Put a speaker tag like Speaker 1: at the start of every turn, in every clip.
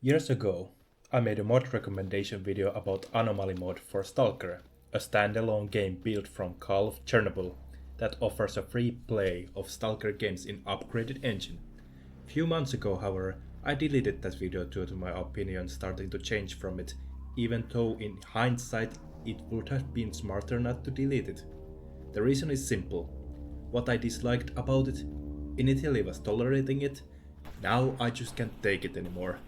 Speaker 1: Years ago, I made a mod recommendation video about Anomaly Mod for S.T.A.L.K.E.R, a standalone game built from Call of Chernobyl that offers a free play of S.T.A.L.K.E.R games in upgraded engine. Few months ago, however, I deleted that video due to my opinion starting to change from it, even though in hindsight it would have been smarter not to delete it. The reason is simple. What I disliked about it initially was tolerating it, now I just can't take it anymore.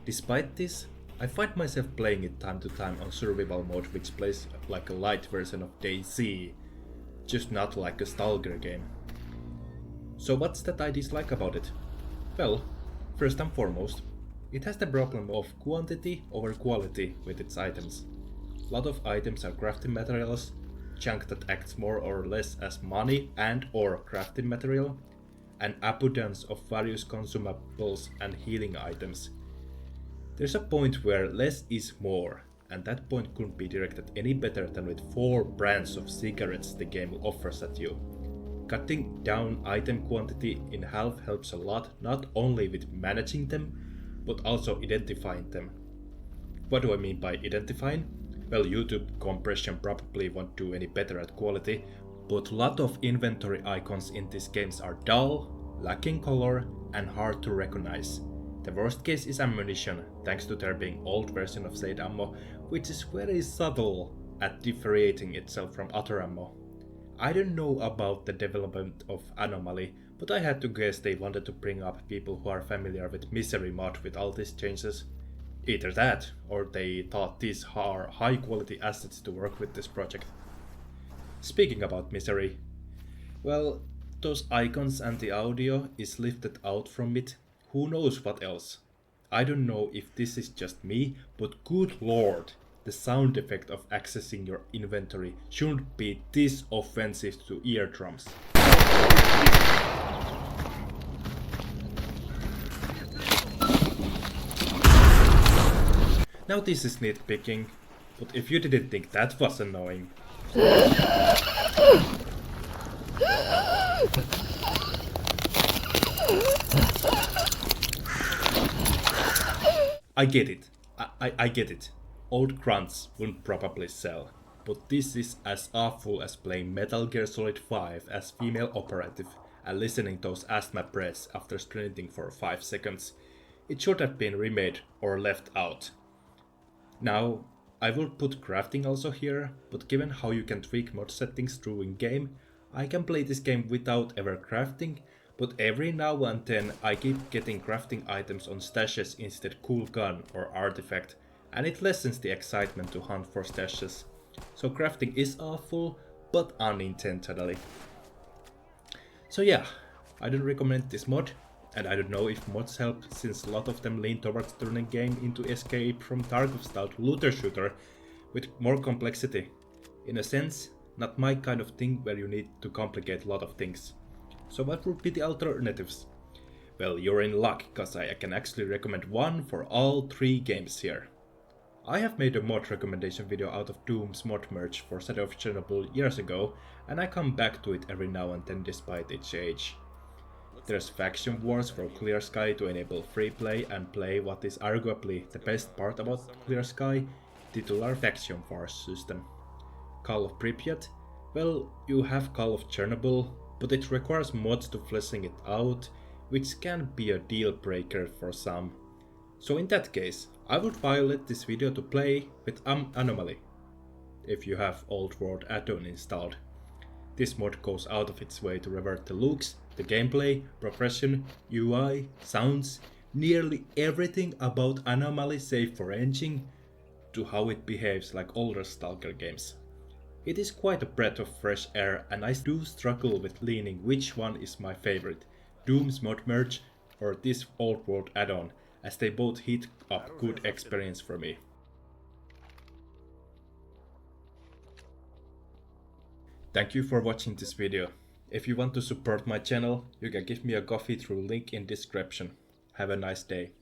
Speaker 1: Despite this, I find myself playing it time to time on survival mode, which plays like a light version of DayZ, just not like a S.T.A.L.K.E.R game. So what's that I dislike about it? Well, first and foremost, it has the problem of quantity over quality with its items. A lot of items are crafting materials, junk that acts more or less as money and or crafting material, and abundance of various consumables and healing items. There's a point where less is more, and that point couldn't be directed any better than with 4 brands of cigarettes the game offers at you. Cutting down item quantity in half helps a lot, not only with managing them, but also identifying them. What do I mean by identifying? Well, YouTube compression probably won't do any better at quality, but a lot of inventory icons in these games are dull, lacking color, and hard to recognize. The worst case is ammunition, thanks to there being old version of said ammo, which is very subtle at differentiating itself from other ammo. I don't know about the development of Anomaly, but I had to guess they wanted to bring up people who are familiar with Misery mod with all these changes. Either that, or they thought these are high quality assets to work with this project. Speaking about Misery, well, those icons and the audio is lifted out from it. Who knows what else? I don't know if this is just me, but good lord, the sound effect of accessing your inventory shouldn't be this offensive to eardrums. Now this is nitpicking, but if you didn't think that was annoying... I get it. I get it. Old grunts wouldn't probably sell, but this is as awful as playing Metal Gear Solid 5 as female operative and listening those asthma breaths after sprinting for 5 seconds. It should have been remade or left out. Now, I will put crafting also here, but given how you can tweak mod settings through in-game, I can play this game without ever crafting, but every now and then I keep getting crafting items on stashes instead cool gun or artifact, and it lessens the excitement to hunt for stashes. So crafting is awful, but unintentionally. So yeah, I don't recommend this mod, and I don't know if mods help since a lot of them lean towards turning game into Escape from Tarkov style looter shooter with more complexity. In a sense, not my kind of thing where you need to complicate a lot of things. So what would be the alternatives? Well, you're in luck, cause I can actually recommend one for all 3 games here. I have made a mod recommendation video out of Doom's mod merge for Shadow of Chernobyl years ago, and I come back to it every now and then despite its age. There's Faction Wars for Clear Sky to enable free play and play what is arguably the best part about Clear Sky, titular Faction Wars system. Call of Pripyat? Well, you have Call of Chernobyl, but it requires mods to fleshing it out, which can be a deal breaker for some. So in that case, I would violate this video to play with Anomaly, if you have Old World add-on installed. This mod goes out of its way to revert the looks, the gameplay, progression, UI, sounds, nearly everything about Anomaly save for engine, to how it behaves like older S.T.A.L.K.E.R games. It is quite a breath of fresh air, and I do struggle with leaning which one is my favorite, Doom's mod merge or this Old World add-on, as they both hit up good experience for me. Thank you for watching this video. If you want to support my channel, you can give me a coffee through link in description. Have a nice day.